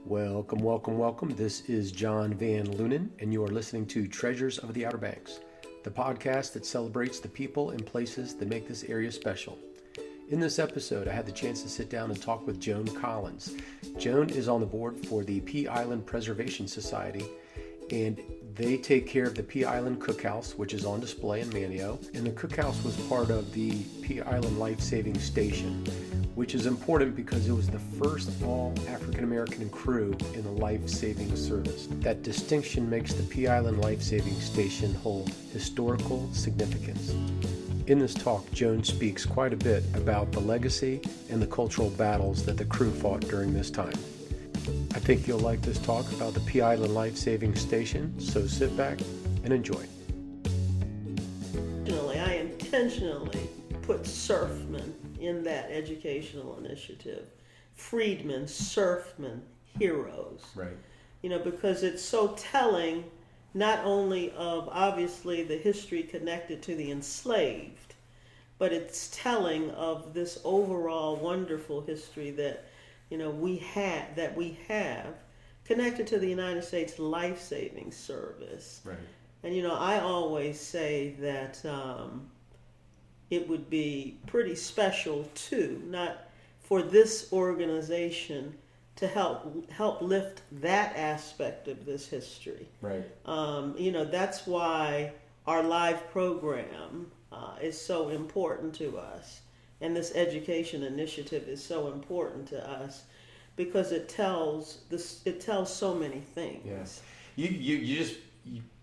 Welcome, welcome, welcome. This is John Van Lunen, and you are listening to Treasures of the Outer Banks, the podcast that celebrates the people and places that make this area special. In this episode, I had the chance to sit down and talk with Joan Collins. Joan is on the board for the Pea Island Preservation Society, and they take care of the Pea Island Cookhouse, which is on display in Manteo. And the cookhouse was part of the Pea Island Life Saving Station, which is important because it was the first all African American crew in the life saving service. That distinction makes the Pea Island Life Saving Station hold historical significance. In this talk, Joan speaks quite a bit about the legacy and the cultural battles that the crew fought during this time. I think you'll like this talk about the Pea Island Life Saving Station, so sit back and enjoy. I intentionally put surfmen in that educational initiative. Freedmen, surfmen, heroes. Right. Because it's so telling not only of obviously the history connected to the enslaved, but it's telling of this overall wonderful history that we have connected to the United States Life-Saving Service. Right. And I always say that it would be pretty special too, not for this organization to help lift that aspect of this history. Right. That's why our live program is so important to us. And this education initiative is so important to us because it tells so many things. Yeah.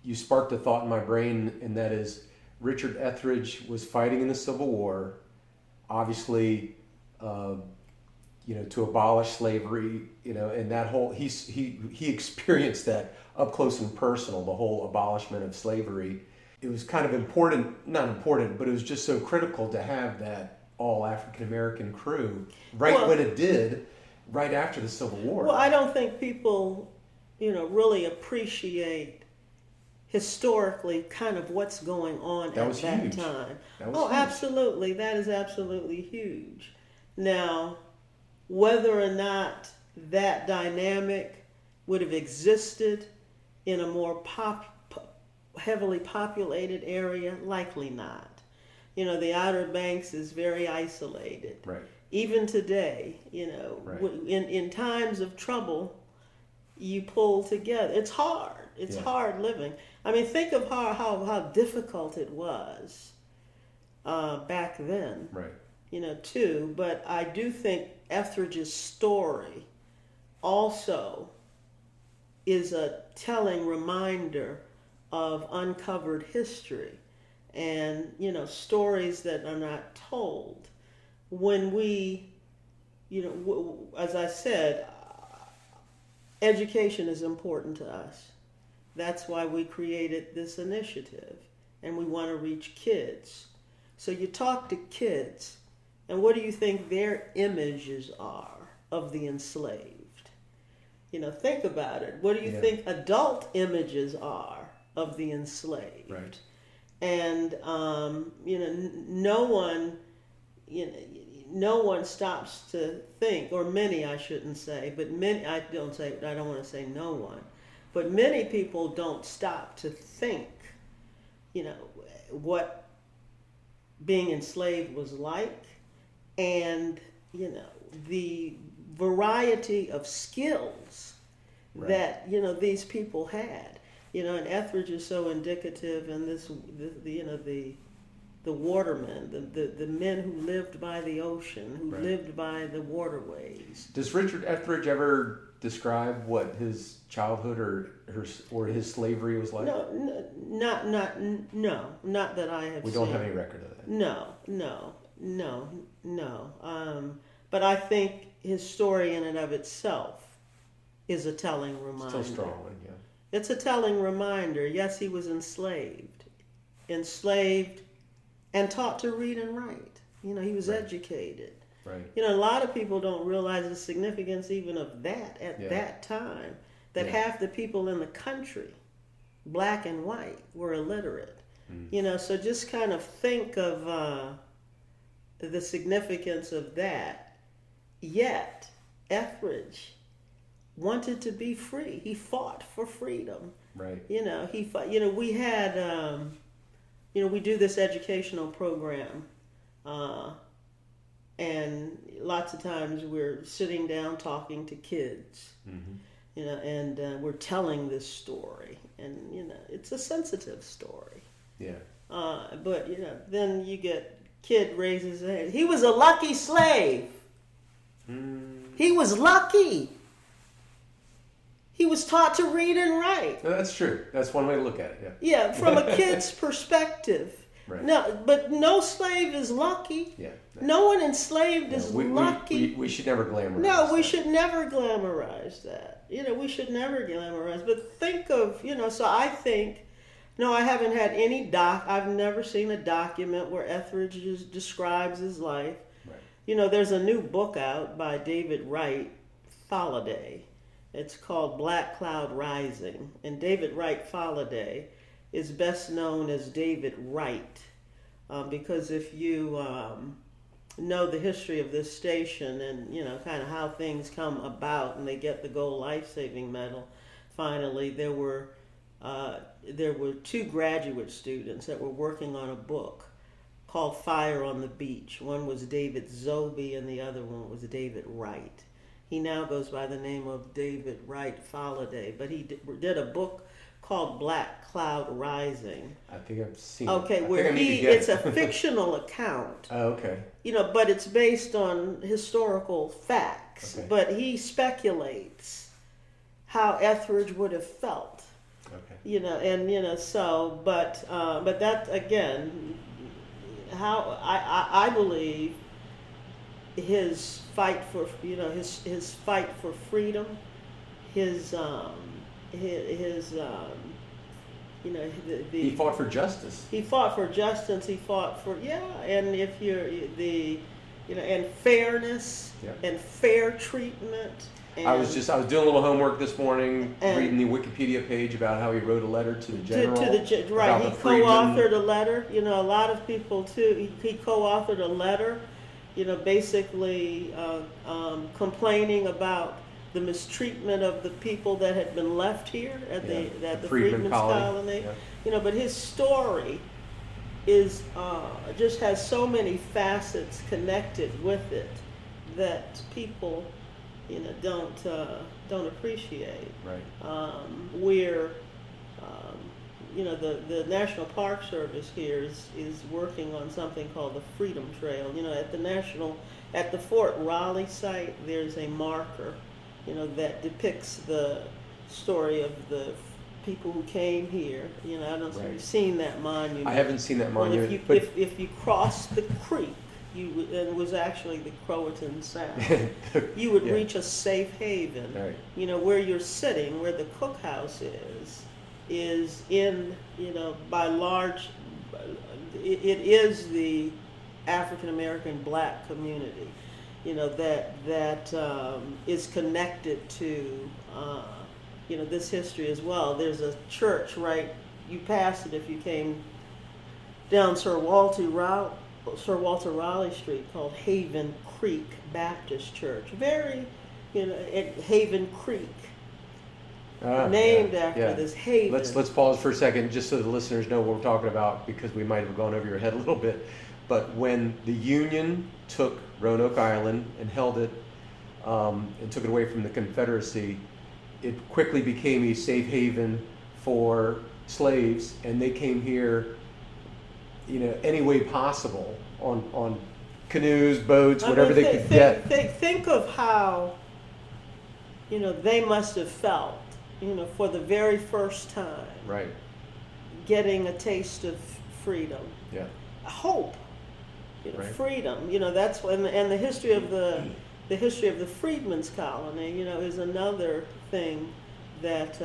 You sparked a thought in my brain, and that is Richard Etheridge was fighting in the Civil War, obviously, to abolish slavery, and that whole he experienced that up close and personal, the whole abolishment of slavery. It was kind of not important, but it was just so critical to have that all African American crew when it did, right after the Civil War. Well, I don't think people, really appreciate historically kind of what's going on at that time. Huge. Absolutely. That is absolutely huge. Now, whether or not that dynamic would have existed in a more heavily populated area, likely not. The Outer Banks is very isolated. Right. Even today, right. in times of trouble, you pull together. It's hard. It's hard living. I mean, think of how difficult it was back then. Right. Too. But I do think Etheridge's story also is a telling reminder of uncovered history and, stories that are not told. When we, as I said, education is important to us. That's why we created this initiative, and we want to reach kids. So you talk to kids, and what do you think their images are of the enslaved? Think about it. What do you think adult images are of the enslaved? Right. And no one stops to think, or many, I shouldn't say, but many. I don't want to say no one, but many people don't stop to think, what being enslaved was like, and the variety of skills that these people had. And Etheridge is so indicative, and the watermen, the men who lived by the ocean, who lived by the waterways. Does Richard Etheridge ever describe what his childhood or his slavery was like? No, not that I have. We don't have any record of that. No. But I think his story in and of itself is a telling reminder. Still strong one, yeah. It's a telling reminder. Yes, he was enslaved, and taught to read and write. He was educated. Right. A lot of people don't realize the significance even of that at that time, that half the people in the country, black and white, were illiterate. So just kind of think of the significance of that. Yet, Etheridge wanted to be free. He fought for freedom. Right. He fought. We had, we do this educational program, and lots of times we're sitting down talking to kids, and we're telling this story, and it's a sensitive story. Yeah. But then you get kid raises his hand. He was a lucky slave. He was lucky. He was taught to read and write. No, that's true. That's one way to look at it. Yeah. Yeah, from a kid's perspective. Right. No, but no slave is lucky. Yeah. No one enslaved is lucky. We should never glamorize. No, we should never glamorize that. We should never glamorize. But think of, so I think, no, I haven't had any I've never seen a document where Etheridge describes his life. Right. There's a new book out by David Wright Faladay. It's called Black Cloud Rising. And David Wright Faladay is best known as David Wright. Because if you know the history of this station and, kind of how things come about and they get the Gold Life-Saving Medal, finally, there were 2 graduate students that were working on a book called Fire on the Beach. One was David Zobie and the other one was David Wright. He now goes by the name of David Wright Faladay, but he did a book called Black Cloud Rising. I think I've seen it. Where it's a fictional account. Oh, okay. But it's based on historical facts. Okay. But he speculates how Etheridge would have felt. Okay. But that again, how I believe his fight for his fight for freedom, he fought for justice. He fought for justice. He fought for and if you're and fairness and fair treatment. And I was doing a little homework this morning, reading the Wikipedia page about how he wrote a letter to the general. Right, he co-authored a letter. A lot of people too. He co-authored a letter. Basically complaining about the mistreatment of the people that had been left here at the Freedmen's Colony. Yeah. But his story is just has so many facets connected with it that people don't appreciate. Right. The National Park Service here is working on something called the Freedom Trail. At the Fort Raleigh site, there's a marker, that depicts the story of the people who came here. I don't know if you've seen that monument. I haven't seen that monument. If you cross the creek, and it was actually the Croatan Sound, you would reach a safe haven. Right. Where you're sitting, where the cookhouse is in, by large, it is the African American black community, that is connected to, this history as well. There's a church you passed it if you came down Sir Walter Raleigh Street called Haven Creek Baptist Church. Very, at Haven Creek. Named after this haven. Let's pause for a second just so the listeners know what we're talking about, because we might have gone over your head a little bit. But when the Union took Roanoke Island and held it and took it away from the Confederacy, it quickly became a safe haven for slaves, and they came here any way possible on canoes, boats, whatever they could get. Think of how they must have felt for the very first time, right, getting a taste of freedom, hope, right. Freedom. That's when, and the history of the Freedmen's Colony, is another thing that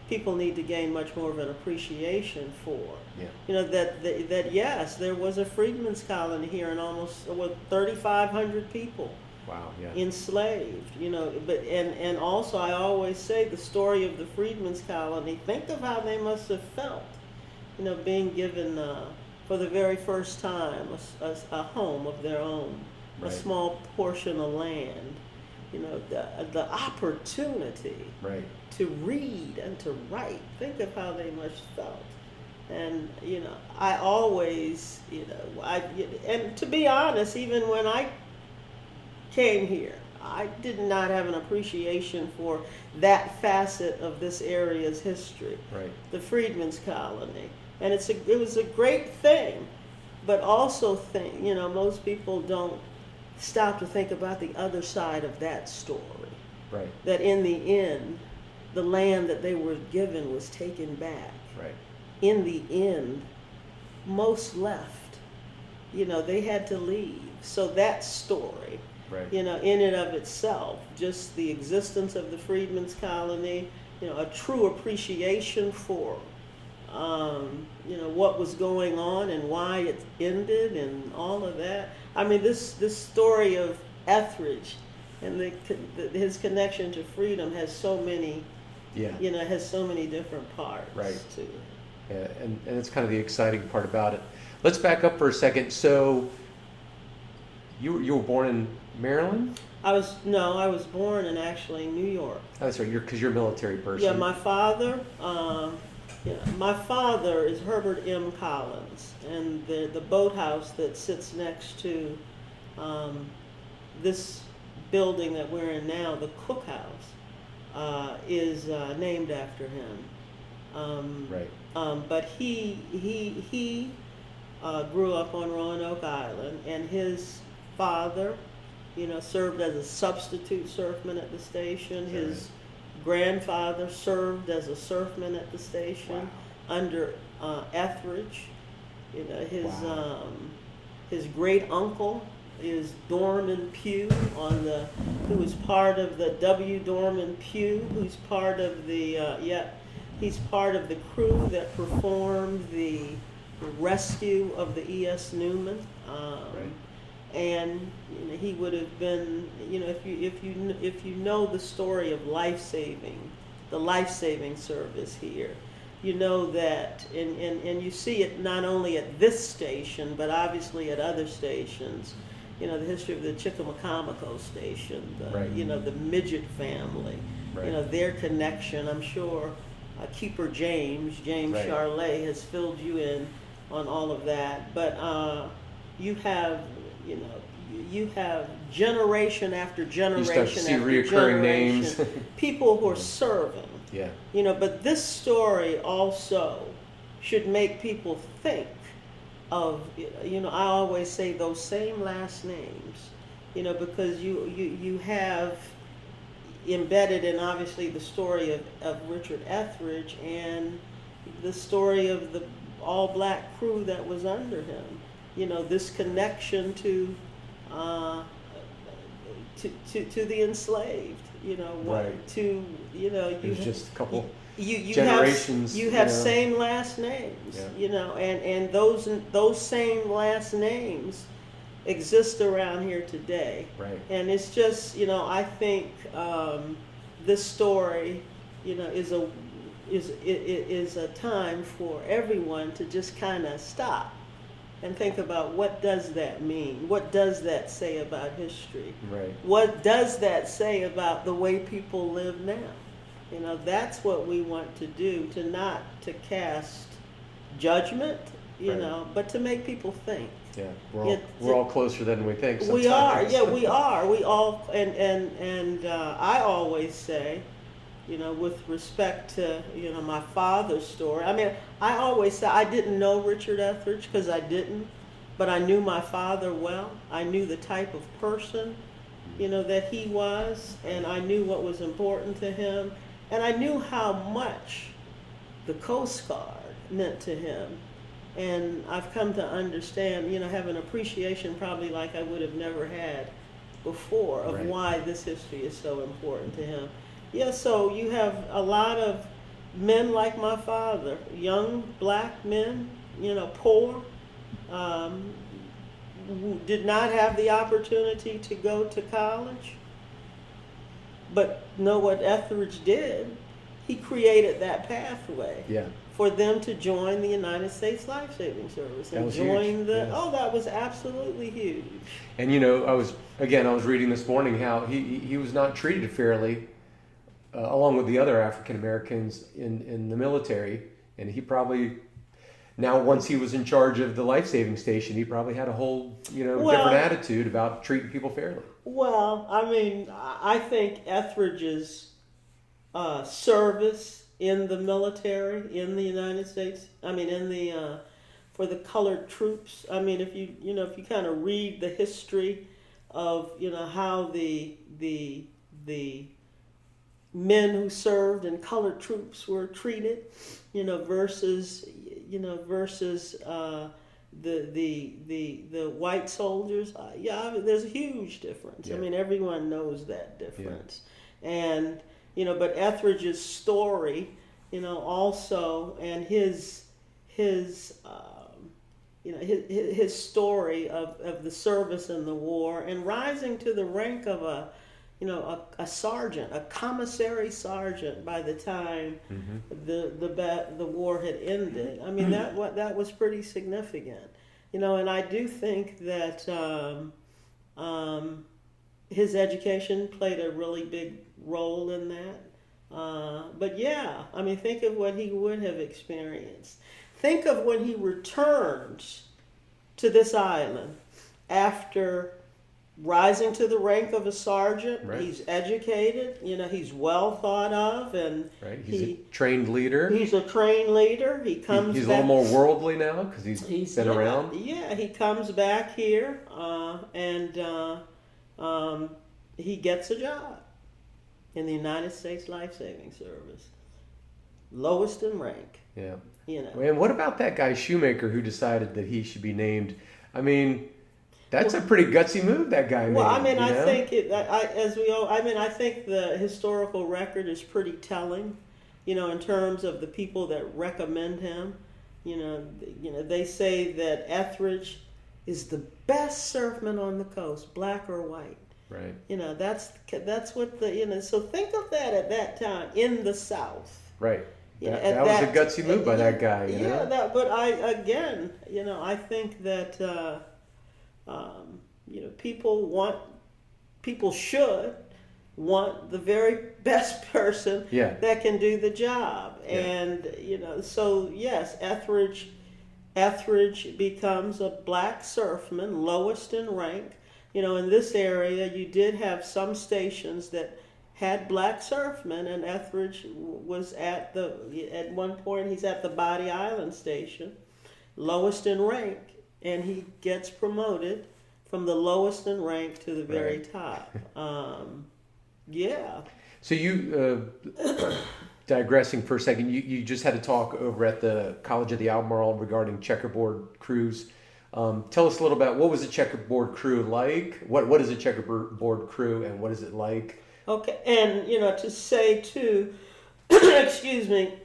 people need to gain much more of an appreciation for. Yeah. That yes, there was a Freedmen's Colony here, and almost 3,500 people. Wow, yeah. Enslaved, but and also I always say the story of the Freedmen's Colony. Think of how they must have felt, being given for the very first time a home of their own, right. A small portion of land, the opportunity right. to read and to write. Think of how they must have felt. And I always, and to be honest, even when I came here, I did not have an appreciation for that facet of this area's history, right. The Freedmen's Colony, and it was a great thing, but also most people don't stop to think about the other side of that story. Right. That in the end, the land that they were given was taken back. Right. In the end, most left. They had to leave. So that story, right. In and of itself, just the existence of the Freedmen's Colony, a true appreciation for, what was going on and why it ended and all of that. I mean, this story of Etheridge and his connection to freedom has so many, has so many different parts. Right. To it. Yeah, and it's kind of the exciting part about it. Let's back up for a second. So, you were born in Maryland? I was born in actually New York. Oh, that's right. Because you're a military person. Yeah, my father is Herbert M. Collins, and the boathouse that sits next to this building that we're in now, the Cookhouse, is named after him. Right. But he grew up on Roanoke Island, and his father, served as a substitute surfman at the station. Right. His grandfather served as a surfman at the station under Etheridge. His great uncle is Dorman Pugh who was part of the W. Dorman Pugh, who's part of he's part of the crew that performed the rescue of the E.S. Newman. Right. And he would have been, if you know the story of the life-saving service here, that, and you see it not only at this station, but obviously at other stations. The history of the Chickamaucomico station, right. The Midget family, right. Their connection. I'm sure Keeper James right. Charlet has filled you in on all of that, but you have generation after generation you start to see after reoccurring generation, names. people who are serving. Yeah. But this story also should make people think of, I always say those same last names, because you have embedded in obviously the story of Richard Etheridge and the story of the all-black crew that was under him. This connection to the enslaved. Right. There's just a couple you generations. You have same last names. Yeah. And those same last names exist around here today. Right. And it's just I think this story is a time for everyone to just kind of stop and think about, what does that mean? What does that say about history? Right. What does that say about the way people live now? That's what we want to do, to cast judgment, right. But to make people think. Yeah, we're all closer than we think sometimes. We are, we are. We all, and I always say, with respect to, my father's story. I mean, I always say I didn't know Richard Etheridge because I didn't, but I knew my father well. I knew the type of person, that he was, and I knew what was important to him, and I knew how much the Coast Guard meant to him. And I've come to understand, have an appreciation probably like I would have never had before of right. why this history is so important to him. Yeah, so you have a lot of men like my father, young black men, poor, who did not have the opportunity to go to college. But know what Etheridge did? He created that pathway for them to join the United States Life-Saving Service and join that was absolutely huge. And I was reading this morning how he was not treated fairly, along with the other African Americans in the military, and he probably. Now, once he was in charge of the life-saving station, he probably had a whole, different attitude about treating people fairly. Well, I mean, I think Etheridge's service in the military in the United States, for the colored troops. I mean, if you kind of read the history of how the men who served in colored troops were treated, versus the white soldiers. There's a huge difference. Yeah. I mean, everyone knows that difference. Yeah. And but Etheridge's story, also, and his story of the service in the war and rising to the rank of a sergeant, a commissary sergeant by the time the war had ended. I mean, that was pretty significant, and I do think that his education played a really big role in that. But yeah, I mean, think of what he would have experienced. Think of when he returns to this island after rising to the rank of a sergeant. Right. He's educated, he's well thought of, and he's a trained leader. He's a trained leader. He comes. He's back. A little more worldly now because he's been around. Yeah, he comes back here, and he gets a job in the United States Life-Saving Service, lowest in rank. Yeah. And what about that guy Shoemaker who decided that he should be named? I mean. That's a pretty gutsy move that guy made. Well, I mean, I think I think the historical record is pretty telling, in terms of the people that recommend him. They say that Etheridge is the best surfman on the coast, black or white. Right. That's what so think of that at that time in the South. Right. That was a gutsy move by that guy. But I think that. People should want the very best person that can do the job. Yeah. And, so yes, Etheridge becomes a black surfman, lowest in rank. In this area, you did have some stations that had black surfmen, and Etheridge was at one point, he's at the Body Island station, lowest in rank. And he gets promoted from the lowest in rank to the very top. Yeah. So you, digressing for a second, you just had a talk over at the College of the Albemarle regarding checkerboard crews. Tell us a little about what was a checkerboard crew like? What is a checkerboard crew and what is it like? Okay, and to say too, excuse me.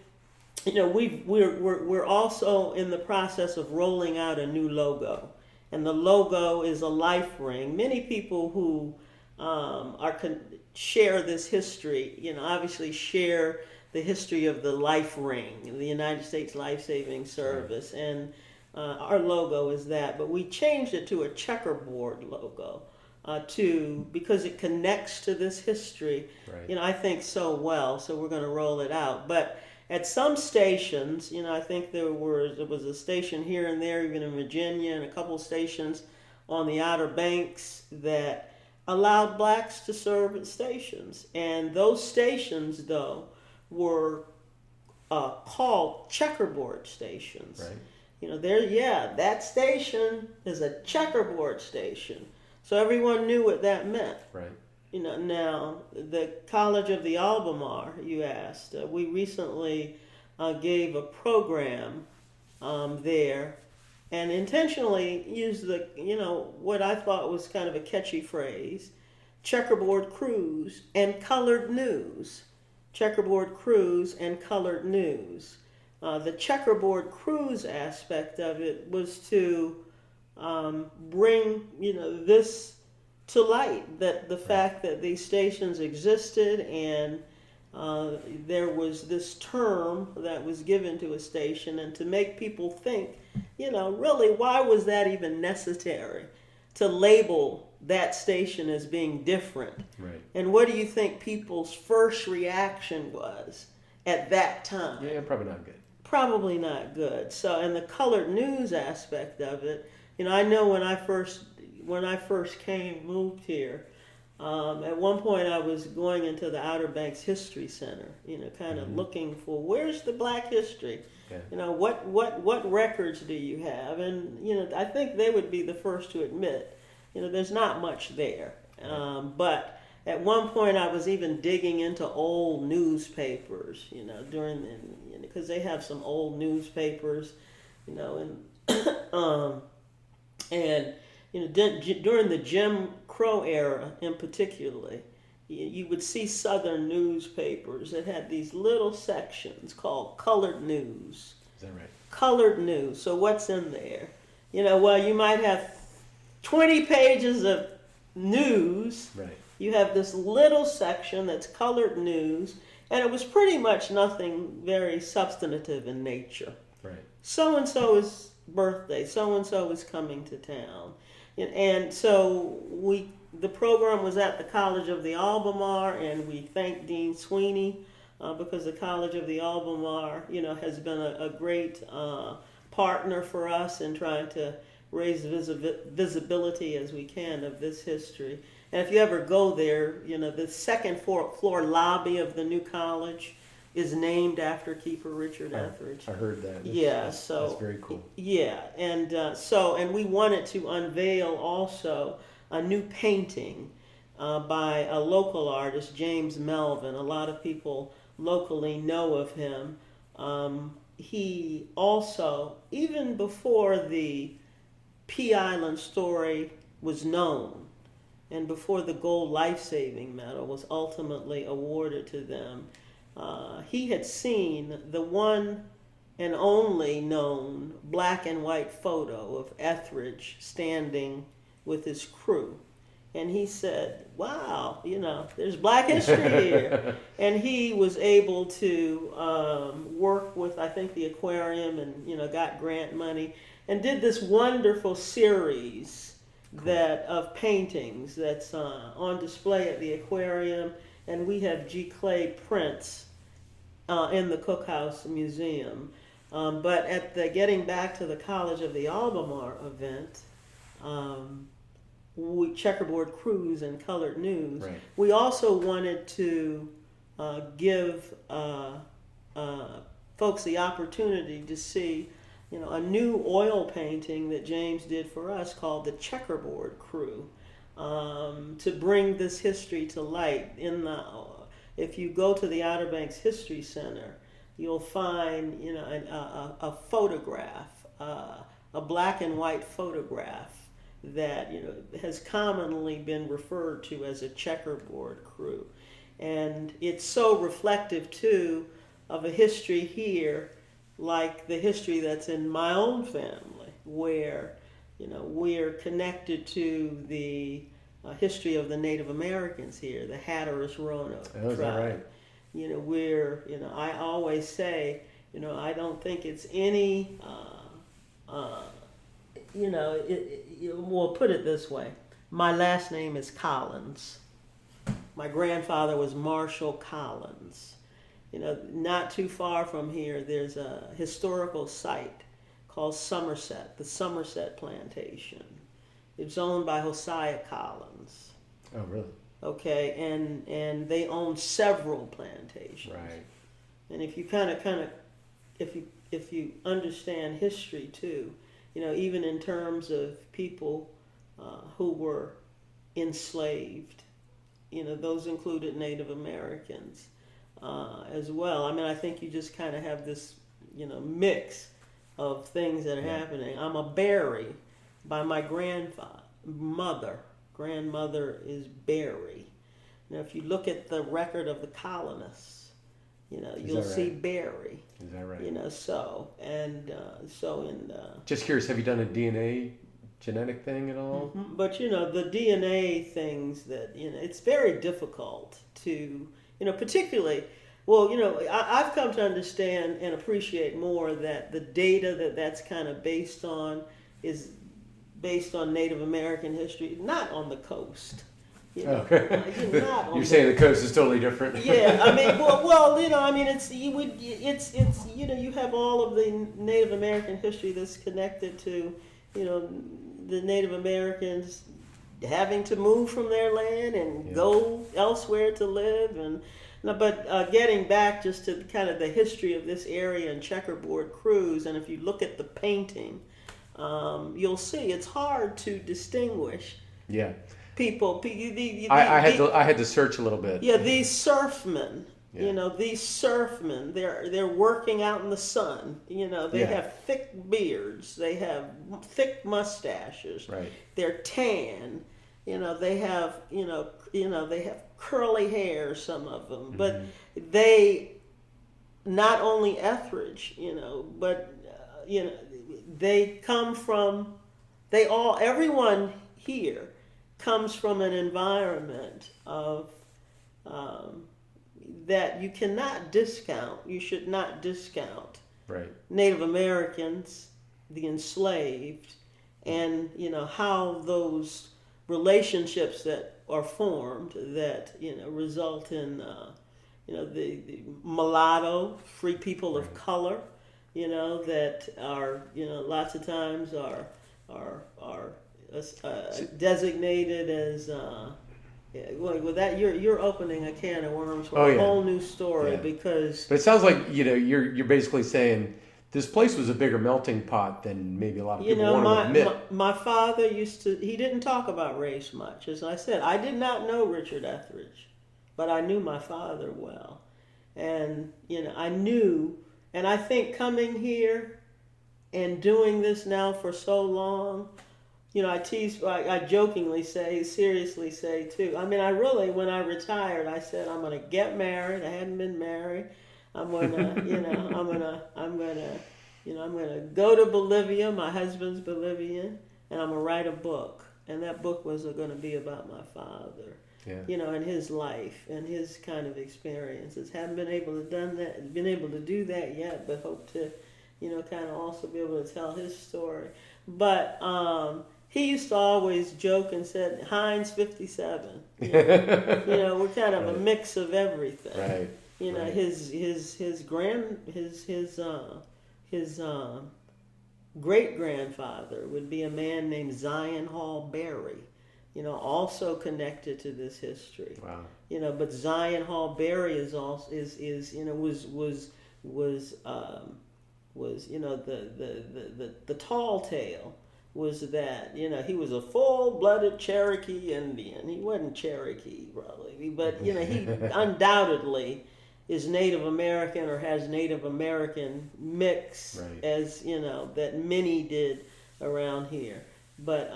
We're also in the process of rolling out a new logo, and the logo is a life ring. Many people who share this history, obviously share the history of the life ring, the United States Life-Saving Service, and our logo is that. But we changed it to a checkerboard logo, because it connects to this history. Right. I think so well. So we're going to roll it out, but. At some stations, I think there was a station here and there, even in Virginia, and a couple stations on the Outer Banks that allowed blacks to serve at stations. And those stations, though, were called checkerboard stations. Right. That station is a checkerboard station. So everyone knew what that meant. Right. Now, the College of the Albemarle, you asked, we recently gave a program there and intentionally used what I thought was kind of a catchy phrase, checkerboard crews and colored news. Checkerboard crews and colored news. The checkerboard crews aspect of it was to bring, this to light, that the fact that these stations existed and there was this term that was given to a station, and to make people think, really, why was that even necessary to label that station as being different? Right. And what do you think people's first reaction was at that time? Yeah, probably not good. Probably not good. So, and the colored news aspect of it, I know when I first moved here, at one point I was going into the Outer Banks History Center, kind of looking for, where's the Black history? Yeah. What records do you have? And, I think they would be the first to admit, there's not much there. But at one point I was even digging into old newspapers, because they have some old newspapers, and during the Jim Crow era in particular, you would see Southern newspapers that had these little sections called colored news. Is that right? Colored news. So what's in there? You might have 20 pages of news. Right. You have this little section that's colored news, and it was pretty much nothing very substantive in nature. Right. So-and-so's birthday, so-and-so is coming to town. And so the program was at the College of the Albemarle, and we thank Dean Sweeney because the College of the Albemarle, has been a great partner for us in trying to raise visibility as we can of this history. And if you ever go there, the second floor lobby of the new college is named after Keeper Richard Etheridge. I heard that. That's very cool. Yeah, and we wanted to unveil also a new painting by a local artist, James Melvin. A lot of people locally know of him. He also, even before the Pea Island story was known, and before the Gold Life-Saving Medal was ultimately awarded to them, he had seen the one and only known black and white photo of Etheridge standing with his crew. And he said, wow, there's Black history here. And he was able to work with, I think, the aquarium and, got grant money and did this wonderful series of paintings that's on display at the aquarium. And we have G. Clay prints in the Cookhouse Museum. But getting back to the College of the Albemarle event, Checkerboard Cruise and Colored News, right. We also wanted to give folks the opportunity to see, a new oil painting that James did for us called the Checkerboard Crew, to bring this history to light. If you go to the Outer Banks History Center, you'll find, a photograph, a black and white photograph that, has commonly been referred to as a checkerboard crew. And it's so reflective, too, of a history here, like the history that's in my own family, where, we're connected to the history of the Native Americans here, the Hatteras Roanoke tribe. Is that right? I always say, I don't think it's any, we'll put it this way. My last name is Collins. My grandfather was Marshall Collins. Not too far from here, there's a historical site called Somerset, the Somerset Plantation. It's owned by Josiah Collins. Oh, really? Okay, and they own several plantations. Right. And if you if you understand history too, even in terms of people who were enslaved, those included Native Americans as well. I mean, I think you just kind of have this, mix of things that are happening. I'm a Berry by my grandmother. Grandmother is Berry. Now, if you look at the record of the colonists, you'll see Berry. Is that right? Just curious, have you done a DNA genetic thing at all? Mm-hmm. But the DNA things that it's very difficult to particularly Well, I've come to understand and appreciate more that the data that's kind of based on is based on Native American history, not on the coast. You're saying the coast is totally different. Yeah, I mean, it's you have all of the Native American history that's connected to, the Native Americans having to move from their land and go elsewhere to live, but getting back just to kind of the history of this area and Checkerboard Cruise, and if you look at the painting, you'll see it's hard to distinguish. Yeah. People, I had to search a little bit. Yeah, these surfmen, they're working out in the sun. They have thick beards, they have thick mustaches. Right. They're tan. They have they have curly hair. Some of them, but they not only Etheridge, but they come from. Everyone here comes from an environment of that you cannot discount. You should not discount. Right. Native Americans, the enslaved, and how those relationships that are formed that result in the mulatto, free people of color, that are lots of times are designated as with that you're opening a can of worms for a whole new story because. But it sounds like you're basically saying this place was a bigger melting pot than maybe a lot of people want to admit. My father he didn't talk about race much. As I said, I did not know Richard Etheridge, but I knew my father well, and I knew, and I think coming here and doing this now for so long. I jokingly say, seriously say too. I mean, when I retired, I said I'm going to get married. I hadn't been married. I'm going to, I'm going to go to Bolivia. My husband's Bolivian, and I'm going to write a book. And that book was going to be about my father. Yeah. And his life and his kind of experiences. Haven't been able to do that yet, but hope to, kind of also be able to tell his story. But he used to always joke and said, Heinz 57. We're kind of a mix of everything. Right. His great grandfather would be a man named Zion Hall Berry. Also connected to this history. Wow. But Zion Hall Berry is also was the tall tale was that he was a full-blooded Cherokee Indian. He wasn't Cherokee probably, but he undoubtedly is Native American or has Native American mix, right. as that many did around here. But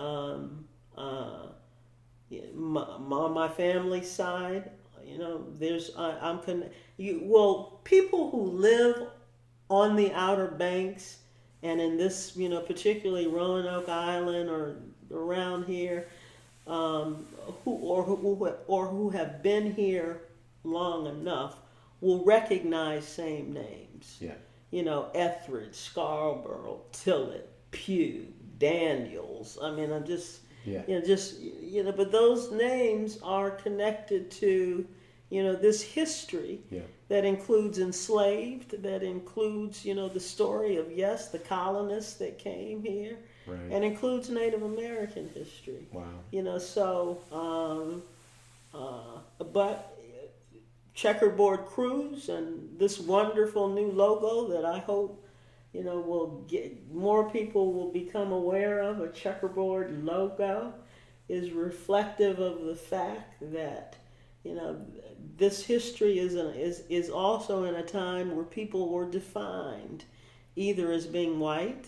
my family side, there's people who live on the Outer Banks and in this, particularly Roanoke Island or around here, who have been here long enough will recognize same names. Yeah. Etheridge, Scarborough, Tillett, Pugh, Daniels. I mean, I'm just, but those names are connected to, this history. Yeah. That includes enslaved, that includes, the story of, the colonists that came here, right. and includes Native American history. Wow. But Checkerboard Cruise and this wonderful new logo that I hope, will get more people will become aware of, a checkerboard logo, is reflective of the fact that, this history is also in a time where people were defined either as being white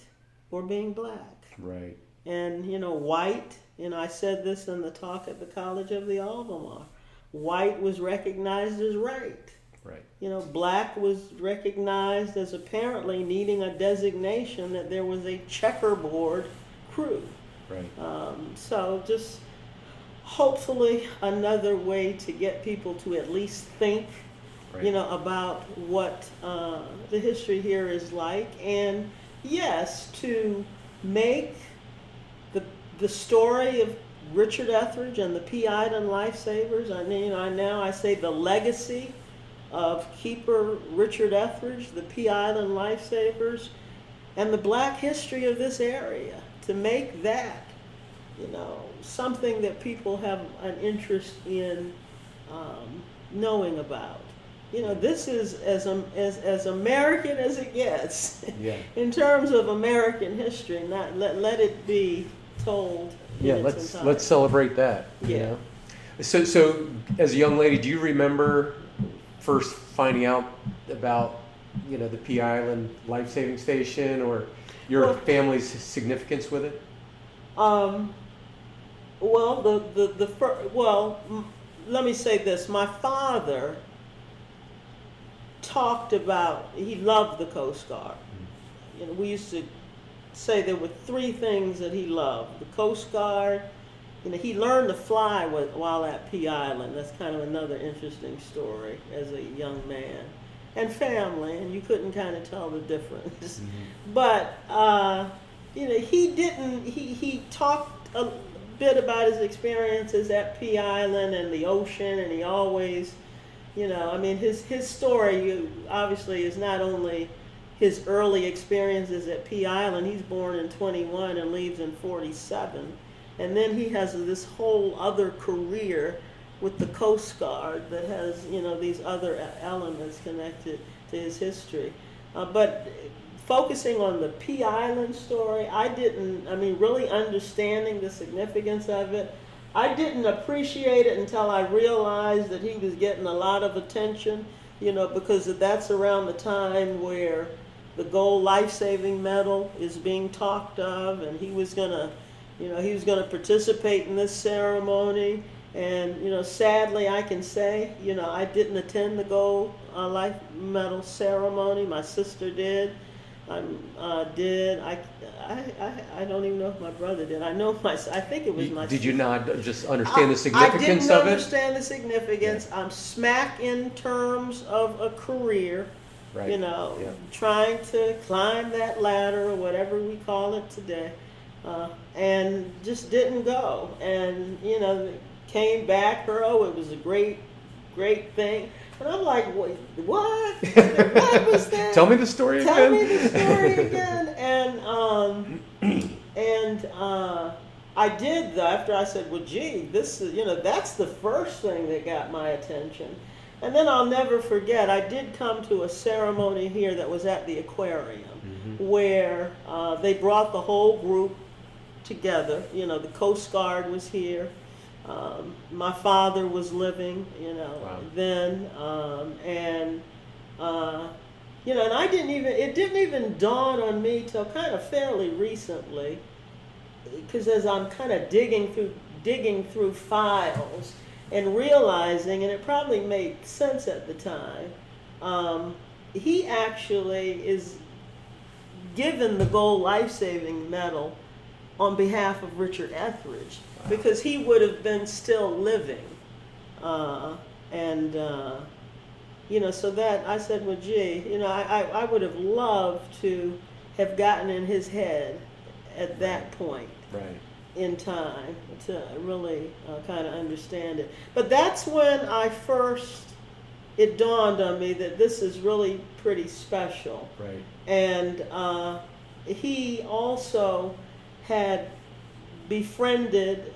or being black. Right. And, white, I said this in the talk at the College of the Albemarle, white was recognized as right. Right. Black was recognized as apparently needing a designation that there was a checkerboard crew. Right. So just hopefully another way to get people to at least think right. About what the history here is like. And yes, to make the story of Richard Etheridge and the Pea Island Lifesavers, I say the legacy of Keeper Richard Etheridge, the Pea Island Lifesavers, and the black history of this area, to make that, something that people have an interest in knowing about. This is as American as it gets, yeah. In terms of American history. Not let it be told. Yeah, let's celebrate that. Yeah. So as a young lady, do you remember first finding out about the Pea Island Life Saving Station, or your family's significance with it? Let me say this. My father talked about, he loved the Coast Guard. We used to say there were three things that he loved: the Coast Guard. He learned to fly while at Pea Island. That's kind of another interesting story as a young man. And family, and you couldn't kind of tell the difference. Mm-hmm. But he talked a bit about his experiences at Pea Island and the ocean, and he always, his story obviously is not only his early experiences at Pea Island. He's born in 21 and leaves in 47. And then he has this whole other career with the Coast Guard that has, these other elements connected to his history. But focusing on the Pea Island story, really understanding the significance of it, I didn't appreciate it until I realized that he was getting a lot of attention, because that's around the time where the Gold Life-Saving Medal is being talked of, and he was gonna participate in this ceremony. And, sadly, I can say, I didn't attend the Gold Life Medal ceremony. My sister did. I don't even know if my brother did. I think it was my sister. Did you not just understand the significance of it? I didn't understand the significance. Yeah. I'm smack in terms of a career, right. Trying to climb that ladder, or whatever we call it today, and just didn't go. And, came back, it was a great thing. And I'm like, wait, what? What was that? Tell me the story again. Tell me the story again. And I did, though, after I said, well, gee, this is, that's the first thing that got my attention. And then I'll never forget, I did come to a ceremony here that was at the aquarium, mm-hmm. where they brought the whole group together. The Coast Guard was here. My father was living, wow. Then, and it didn't even dawn on me till kind of fairly recently, because as I'm kind of digging through files and realizing, and it probably made sense at the time, he actually is given the Gold Life-Saving Medal on behalf of Richard Etheridge. Because he would have been still living. So that, I said, well, gee, I would have loved to have gotten in his head at that point in time to really kind of understand it. But that's when it dawned on me that this is really pretty special. Right. And he also had befriended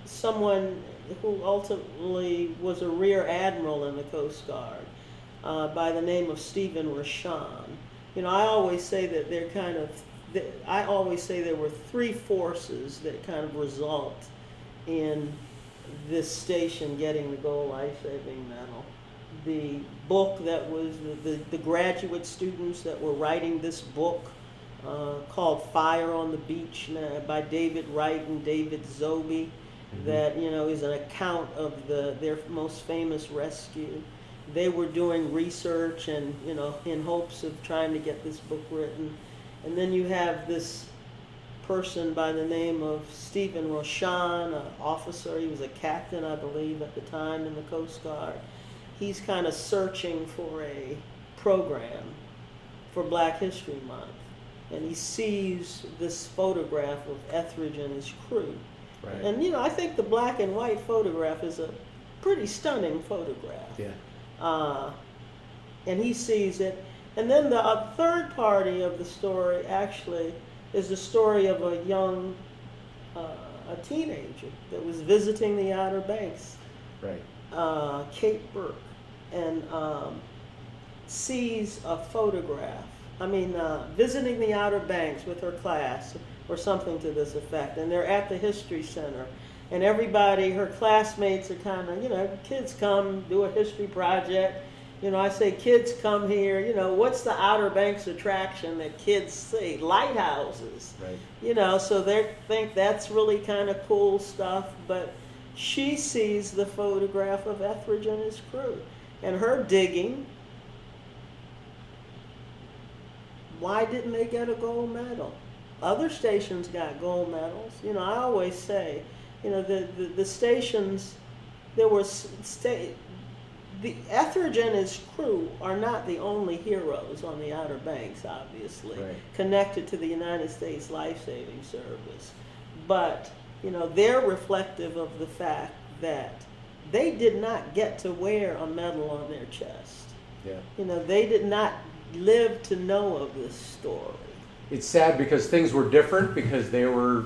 someone who ultimately was a rear admiral in the Coast Guard by the name of Stephen Rashan. I always say that there were three forces that kind of result in this station getting the Gold Life-Saving Medal. The book that was the graduate students that were writing this book, called Fire on the Beach by David Wright and David Zobe, mm-hmm. that is an account of their most famous rescue. They were doing research and in hopes of trying to get this book written. And then you have this person by the name of Stephen Rashan, an officer. He was a captain, I believe, at the time in the Coast Guard. he's kind of searching for a program for Black History Month, and he sees this photograph of Etheridge and his crew. Right. And I think the black and white photograph is a pretty stunning photograph. Yeah. And he sees it. And then the third party of the story actually is the story of a young, a teenager that was visiting the Outer Banks. Right. Kate Burke, and sees a photograph. Visiting the Outer Banks with her class, or something to this effect. And they're at the History Center. And everybody, her classmates are kind of, kids come do a history project. I say, kids come here, what's the Outer Banks attraction that kids see? Lighthouses. Right. So they think that's really kind of cool stuff. But she sees the photograph of Etheridge and his crew. And her digging, why didn't they get a gold medal? Other stations got gold medals. I always say, the stations, there was the Etheridge and his crew are not the only heroes on the Outer Banks, obviously, right, connected to the United States Life-Saving Service. But, they're reflective of the fact that they did not get to wear a medal on their chest. Yeah. They did not live to know of this story. It's sad because things were different, because they were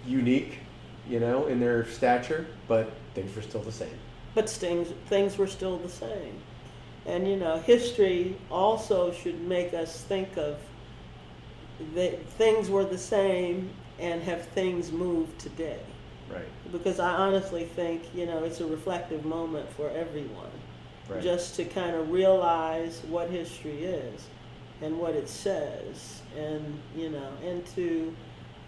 unique, in their stature, but things were still the same. But things were still the same. And, history also should make us think of that things were the same and have things moved today. Right. Because I honestly think, it's a reflective moment for everyone. Right. Just to kind of realize what history is and what it says. And,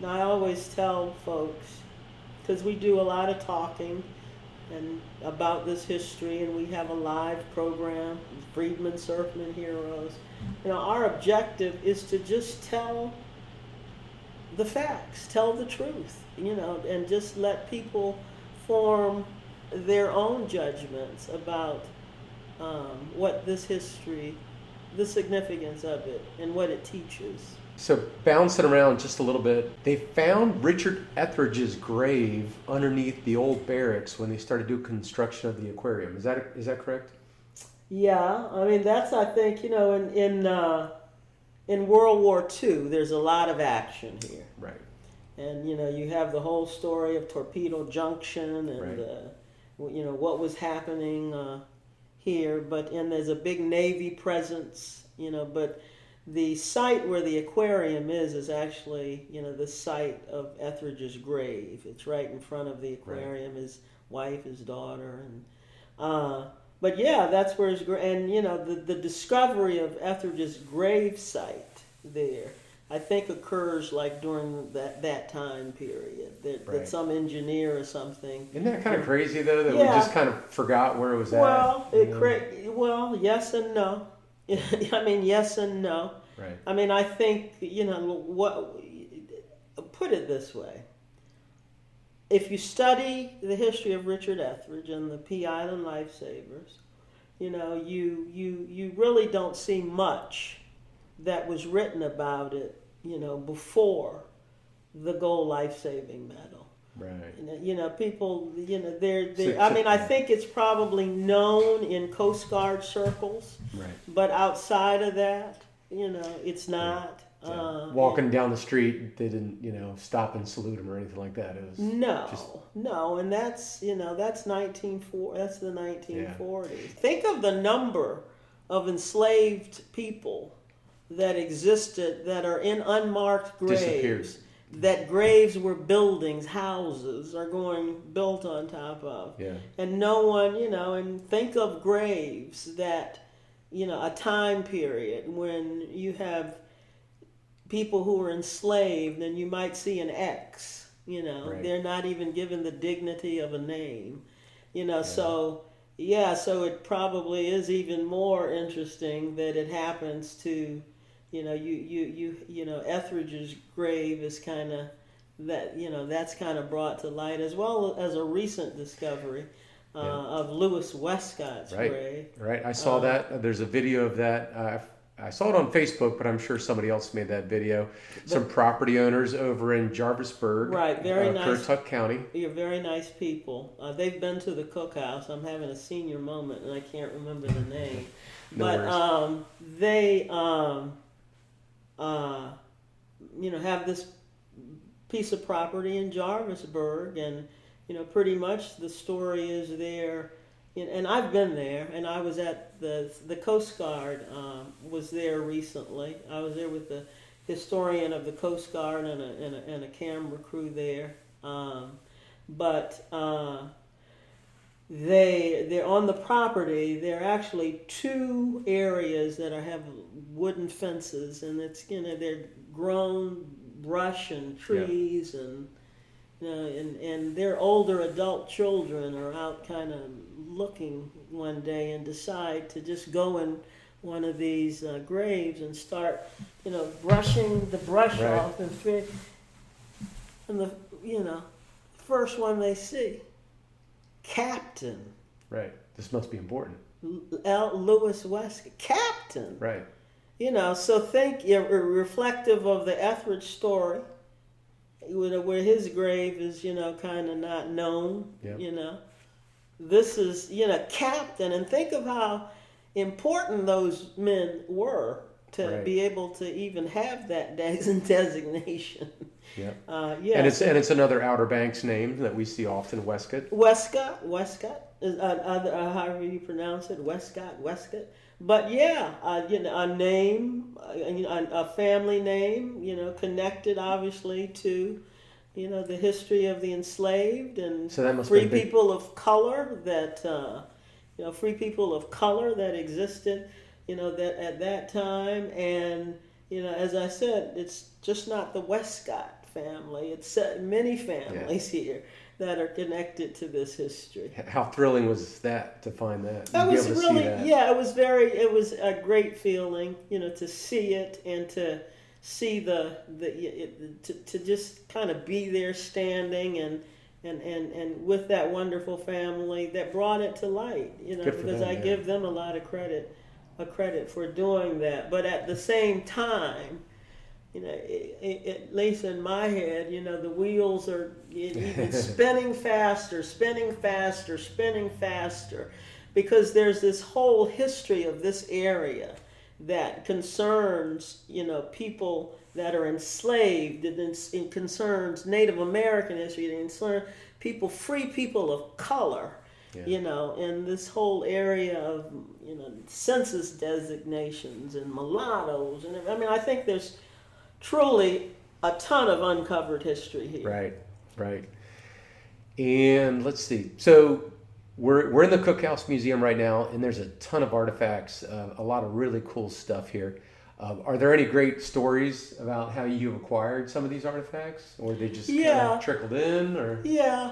I always tell folks, because we do a lot of talking and about this history, and we have a live program, Freedmen, Surfmen, Heroes. Our objective is to just tell the facts, tell the truth, and just let people form their own judgments about what this history, the significance of it, and what it teaches. So bouncing around just a little bit, they found Richard Etheridge's grave underneath the old barracks when they started doing construction of the aquarium. Is that correct? Yeah, that's, I think, in World War II, there's a lot of action here. Right. And you have the whole story of Torpedo Junction and right, what was happening here. And there's a big Navy presence, but the site where the aquarium is actually, the site of Etheridge's grave. It's right in front of the aquarium. Right. His wife, his daughter, and but yeah, that's where his and the discovery of Etheridge's grave site there, I think, occurs like during that time period. That some engineer or something. Isn't that kind of crazy though, that we just kind of forgot where it was at? Well, yes and no. Yes and no. Right. I think, put it this way. If you study the history of Richard Etheridge and the Pea Island Lifesavers, you really don't see much that was written about it, before the Gold Life-Saving Medal. Right. People, I think it's probably known in Coast Guard circles. Right. But outside of that, it's not. Yeah. Walking down the street, they didn't, stop and salute him or anything like that. It was no, and that's that's the 1940s. Yeah. Think of the number of enslaved people that existed that are in unmarked graves. Disappeared. That graves were buildings, houses are going built on top of. Yeah. And no one, and think of graves that, a time period when you have people who were enslaved and you might see an X, Right. They're not even given the dignity of a name, Yeah. So it probably is even more interesting that it happens to, Etheridge's grave is kind of that, that's kind of brought to light, as well as a recent discovery. of Lewis Westcott's grave. Right. I saw that. There's a video of that. I saw it on Facebook, but I'm sure somebody else made that video. Some property owners over in Jarvisburg, right? Very nice. Currituck County. You're very nice people. They've been to the cookhouse. I'm having a senior moment, and I can't remember the name. No but they, have this piece of property in Jarvisburg, and pretty much the story is there. And I've been there, and I was at the Coast Guard was there recently. I was there with the historian of the Coast Guard and a camera crew there. But they're on the property. There are actually 2 areas that have wooden fences, and it's they're grown brush and trees and. And their older adult children are out kind of looking one day and decide to just go in one of these graves and start, brushing the brush off and the first one they see, Captain. Right. This must be important. Lewis Westcott, Captain. Right. So think reflective of the Etheridge story. Where his grave is, kind of not known, This is, Captain, and think of how important those men were to be able to even have that designation. Yeah. And it's another Outer Banks name that we see often, Westcott. Westcott, is however you pronounce it, Westcott. But a name, a family name, connected obviously to, the history of the enslaved and free people of color that, free people of color that existed, that at that time. And, as I said, it's just not the Westcott family. It's many families here that are connected to this history. How thrilling was that to find that? That was really, it was a great feeling, to see it and to see to just kind of be there standing and with that wonderful family that brought it to light, because I give them a lot of credit for doing that. But at the same time, at least in my head, the wheels are even spinning faster, because there's this whole history of this area that concerns, people that are enslaved, and it concerns Native American history, it concerns free people of color, in this whole area of, census designations and mulattoes. And I think there's truly a ton of uncovered history here. Right. And let's see. So we're in the Cookhouse Museum right now, and there's a ton of artifacts, a lot of really cool stuff here. Are there any great stories about how you've acquired some of these artifacts, or they just kind of trickled in? Or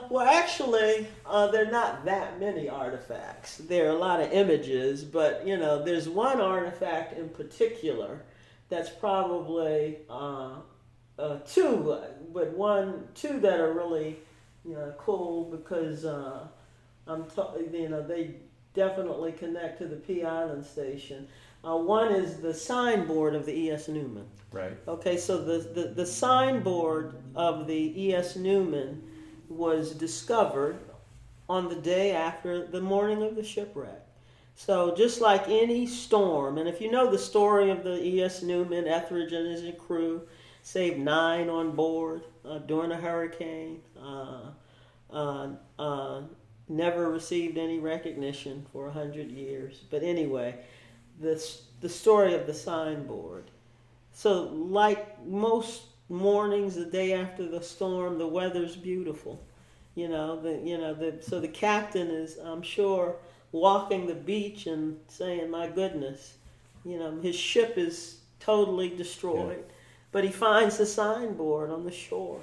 well, actually, there are not that many artifacts. There are a lot of images, but there's one artifact in particular that's probably 2, but 2 that are really cool because they definitely connect to the Pea Island station. One is the signboard of the E.S. Newman. Right. Okay, so the signboard of the E.S. Newman was discovered on the day after the morning of the shipwreck. So just like any storm, and if you know the story of the E.S. Newman, Etheridge and his crew saved 9 on board during a hurricane, never received any recognition for 100 years. But anyway, the story of the signboard. So like most mornings the day after the storm, the weather's beautiful. So the captain is, I'm sure, walking the beach and saying, my goodness, his ship is totally destroyed. But he finds the signboard on the shore.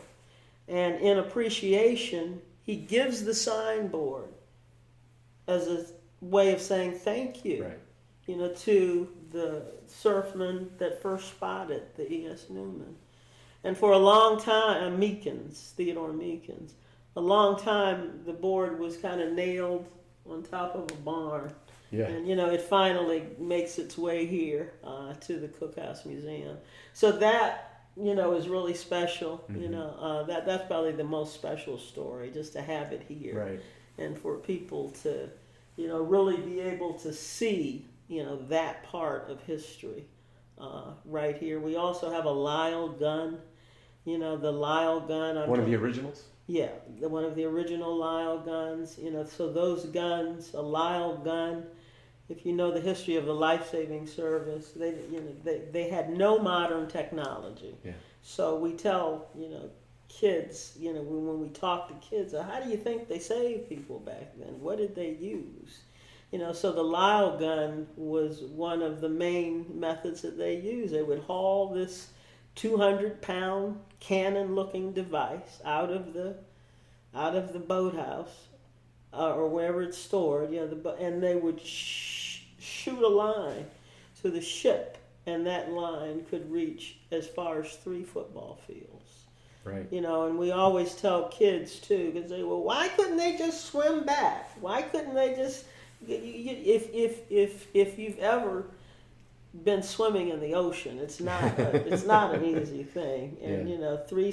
And in appreciation, he gives the signboard as a way of saying thank you, to the surfman that first spotted the E.S. Newman. And for a long time, Theodore Meekins, a long time the board was kind of nailed on top of a barn. Yeah. And, it finally makes its way here to the Cookhouse Museum. So that, is really special. Mm-hmm. That's probably the most special story, just to have it here. Right. And for people to, really be able to see, that part of history right here. We also have a Lyle gun, the Lyle gun. One of the originals? Yeah, one of the original Lyle guns. So those guns, a Lyle gun, if you know the history of the life-saving service, they had no modern technology. Yeah. So we tell, kids, when we talk to kids, how do you think they saved people back then? What did they use? So the Lyle gun was one of the main methods that they used. They would haul this 200-pound cannon-looking device out of the boathouse or wherever it's stored, and they would shoot a line to the ship, and that line could reach as far as 3 football fields. Right. And we always tell kids too, because they, well, why couldn't they just swim back? Why couldn't they just? If you've ever been swimming in the ocean, it's not an easy thing. And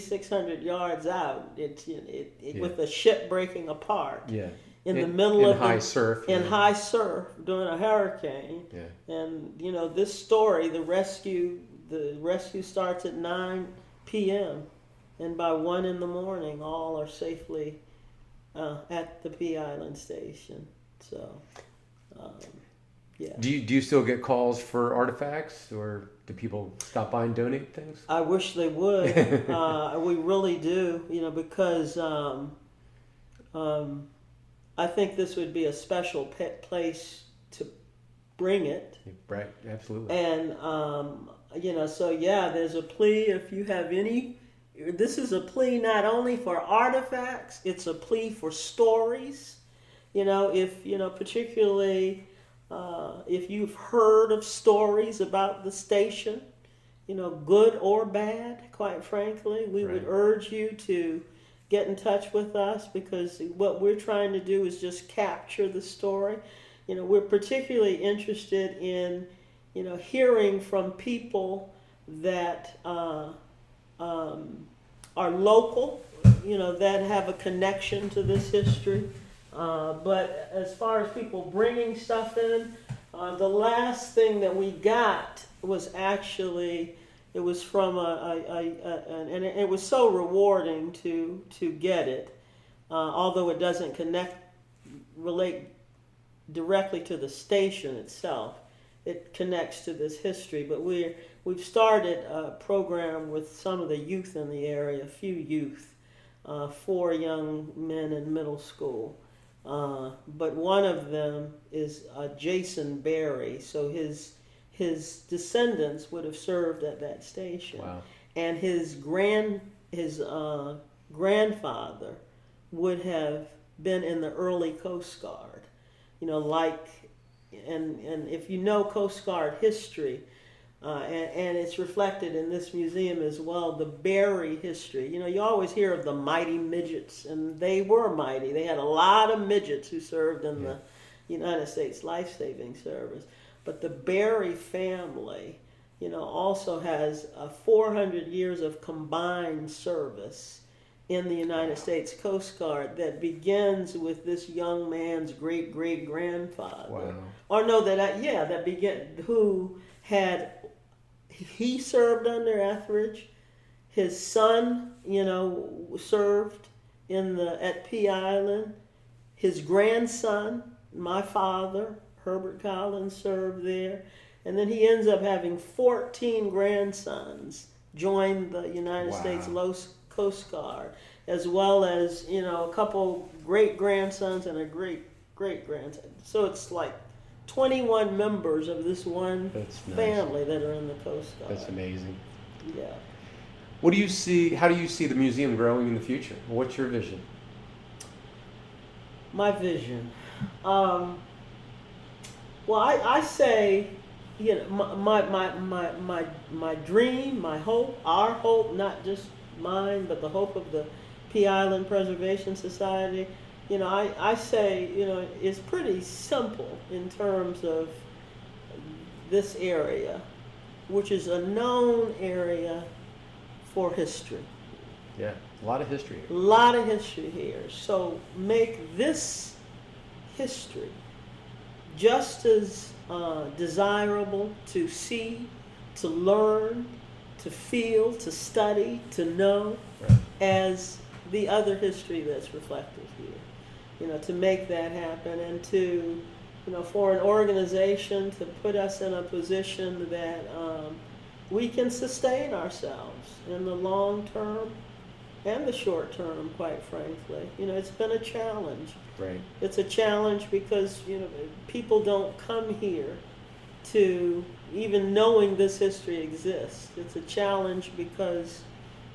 600 yards out, with a ship breaking apart. Yeah. In the middle of high surf. In high surf during a hurricane. Yeah. And this story, the rescue starts at 9 p.m. and by 1 in the morning, all are safely at the Pea Island station. So, yeah. Do you still get calls for artifacts, or do people stop by and donate things? I wish they would. We really do, because I think this would be a special place to bring it. Right, absolutely. And, so yeah, there's a plea if you have any. This is a plea not only for artifacts, it's a plea for stories. If, particularly if you've heard of stories about the station, good or bad, quite frankly, we would urge you to get in touch with us, because what we're trying to do is just capture the story. We're particularly interested in, hearing from people that are local, that have a connection to this history. But as far as people bringing stuff in, the last thing that we got was actually, it was from and it was so rewarding to get it, although it doesn't relate directly to the station itself. It connects to this history, but we've started a program with some of the youth in the area, a few youth, 4 young men in middle school. But one of them is Jason Berry, so his descendants would have served at that station. Wow. And his grandfather would have been in the early Coast Guard. And if you know Coast Guard history, and it's reflected in this museum as well, the Berry history. You always hear of the mighty midgets, and they were mighty. They had a lot of midgets who served in the United States Life-Saving Service. But the Berry family, also has 400 years of combined service in the United States Coast Guard that begins with this young man's great-great-grandfather. Wow. Or no, he served under Etheridge. His son, served at Pea Island. His grandson, my father, Herbert Collins, served there. And then he ends up having 14 grandsons join the United States Coast Guard, as well as, a couple great-grandsons and a great-great-grandson. So it's like 21 members of this one family that are in the Coast Guard. That's amazing. Yeah. How do you see the museum growing in the future? What's your vision? My vision. Well, I say, my dream, my hope, our hope, not just mine, but the hope of the Pea Island Preservation Society, I say, it's pretty simple in terms of this area, which is a known area for history. Yeah, a lot of history here. A lot of history here. So make this history just as desirable to see, to learn, to feel, to study, to know, right, as the other history that's reflected here. To make that happen, and to, for an organization to put us in a position that we can sustain ourselves in the long term and the short term, quite frankly. It's been a challenge. Right. It's a challenge because, people don't come here to even knowing this history exists. It's a challenge because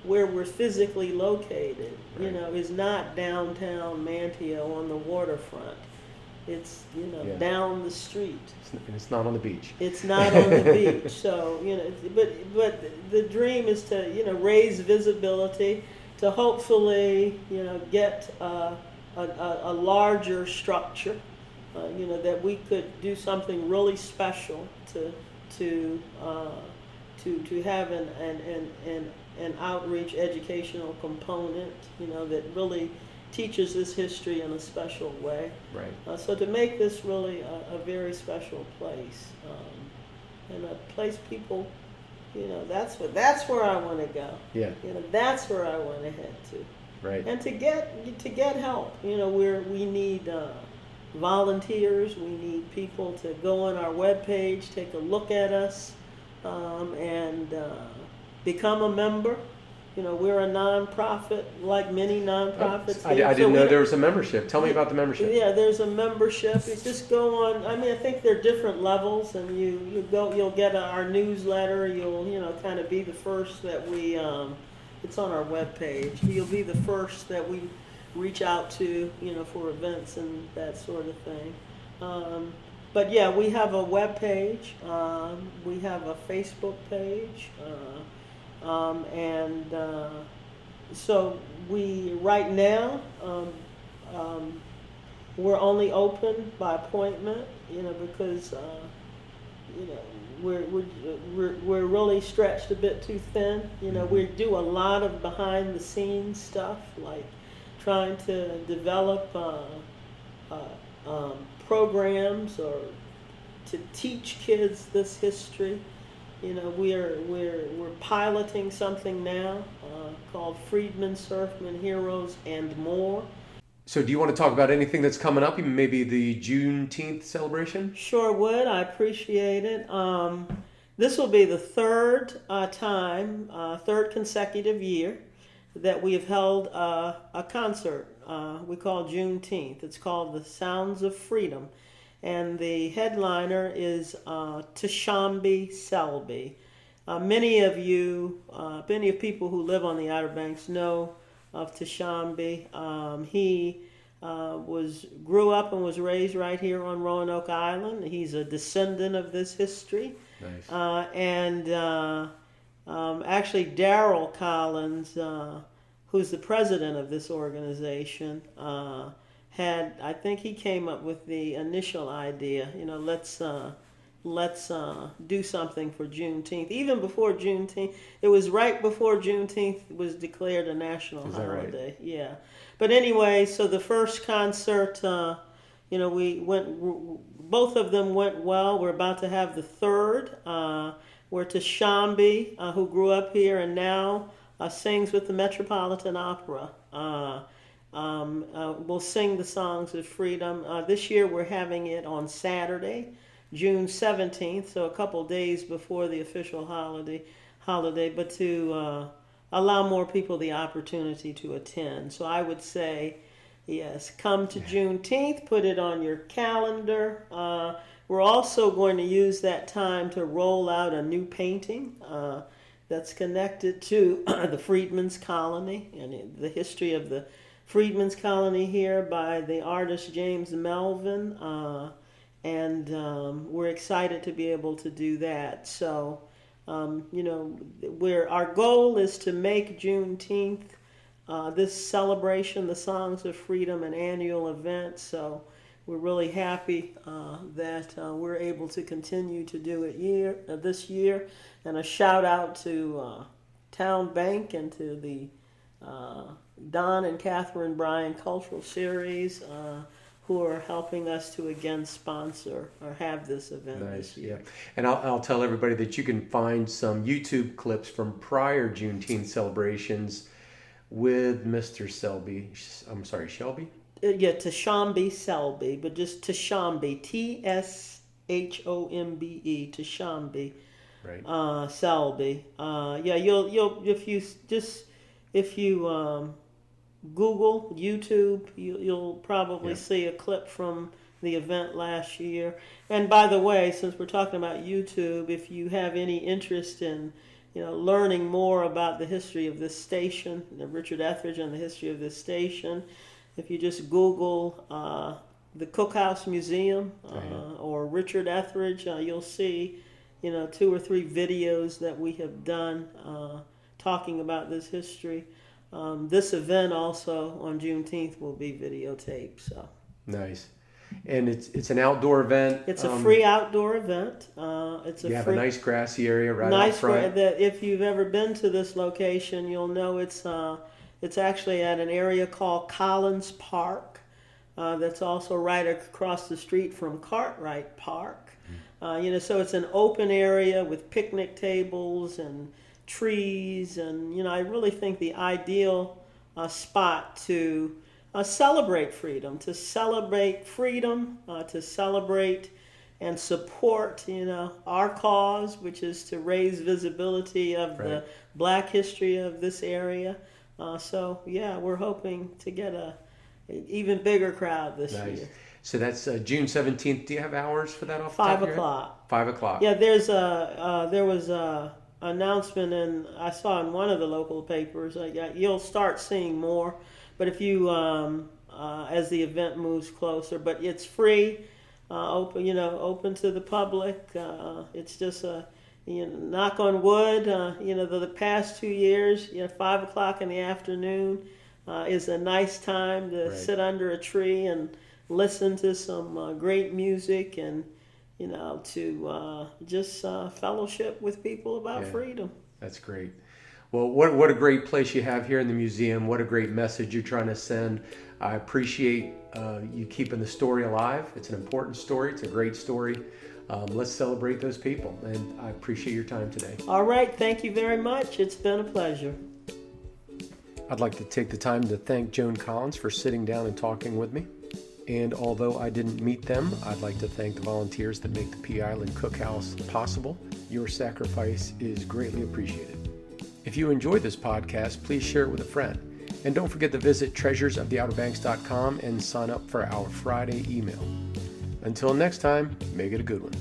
where we're physically located, right, is not downtown Manteo on the waterfront. It's, yeah, down the street. It's not on the beach. It's not on the beach. So, but the dream is to, raise visibility, to hopefully, get a larger structure, that we could do something really special to have an outreach educational component, that really teaches this history in a special way. Right. So to make this really a very special place, and a place people, that's where I want to go. Yeah. That's where I want to head to. Right. And to get help, we need volunteers. We need people to go on our webpage, take a look at us, and become a member. We're a nonprofit, like many nonprofits. I didn't know there was a membership. Tell me about the membership. Yeah, there's a membership. You just go on. I think there are different levels, and you'll get our newsletter. You'll kind of be the first that we. It's on our webpage. You'll be the first that we reach out to, for events and that sort of thing. But yeah, we have a webpage. We have a Facebook page. So we right now we're only open by appointment, because we're really stretched a bit too thin. We do a lot of behind the scenes stuff, like trying to develop programs or to teach kids this history. We're piloting something now called Freedmen, Surfmen, Heroes, and More. So do you want to talk about anything that's coming up, even maybe the Juneteenth celebration? Sure would. I appreciate it. This will be the third consecutive year that we have held a concert we call Juneteenth. It's called The Sounds of Freedom. And the headliner is Tashambi Selby. Many of people who live on the Outer Banks know of Tashambi. He grew up and was raised right here on Roanoke Island. He's a descendant of this history. Nice. Actually, Darrell Collins, who's the president of this organization, I think he came up with the initial idea, let's do something for Juneteenth. Even before Juneteenth, it was right before Juneteenth was declared a national holiday. Right? Yeah. But anyway, so the first concert, both of them went well. We're about to have the third, where Tashambi, who grew up here and now sings with the Metropolitan Opera, we'll sing the songs of freedom. This year we're having it on Saturday, June 17th, so a couple days before the official holiday, but to allow more people the opportunity to attend. So I would say, yes, come to Juneteenth, put it on your calendar. We're also going to use that time to roll out a new painting that's connected to the Freedmen's Colony and the history of the Freedmen's Colony here by the artist James Melvin, and we're excited to be able to do that. So, our goal is to make Juneteenth this celebration, the Songs of Freedom, an annual event. So we're really happy that we're able to continue to do it this year. And a shout out to Town Bank and to the Don and Catherine Bryan Cultural Series who are helping us to again sponsor or have this event this year. Yeah. And I'll tell everybody that you can find some YouTube clips from prior Juneteenth celebrations with Mr. Shelby. Shelby? Yeah, Tashombe Selby, but just Tashombe, Tshombe, Tashombe, right? Selby. Yeah, you'll if you Google YouTube, you'll probably see a clip from the event last year. And by the way, since we're talking about YouTube, if you have any interest in learning more about the history of this station, Richard Etheridge and the history of this station, if you just Google the Cookhouse Museum or Richard Etheridge, you'll see 2 or 3 videos that we have done talking about this history. This event also on Juneteenth will be videotaped. So nice. And it's an outdoor event. It's a free outdoor event. Have a nice grassy area right out front. That if you've ever been to this location, you'll know it's actually at an area called Collins Park. That's also right across the street from Cartwright Park. So it's an open area with picnic tables and trees, and I really think the ideal spot to celebrate freedom, to celebrate and support our cause, which is to raise visibility of the Black history of this area. So we're hoping to get an even bigger crowd this year. So that's June 17th. Do you have hours for that off the top 5 of your o'clock. Head? 5 o'clock. Yeah, there was a announcement, and I saw in one of the local papers. You'll start seeing more, but if you as the event moves closer, but it's free, open to the public. It's just knock on wood. The past 2 years, 5 o'clock in the afternoon is a nice time to sit under a tree and listen to some great music and to just fellowship with people about freedom. That's great. Well, what a great place you have here in the museum. What a great message you're trying to send. I appreciate you keeping the story alive. It's an important story. It's a great story. Let's celebrate those people. And I appreciate your time today. All right. Thank you very much. It's been a pleasure. I'd like to take the time to thank Joan Collins for sitting down and talking with me. And although I didn't meet them, I'd like to thank the volunteers that make the Pea Island Cookhouse possible. Your sacrifice is greatly appreciated. If you enjoyed this podcast, please share it with a friend. And don't forget to visit treasuresoftheouterbanks.com and sign up for our Friday email. Until next time, make it a good one.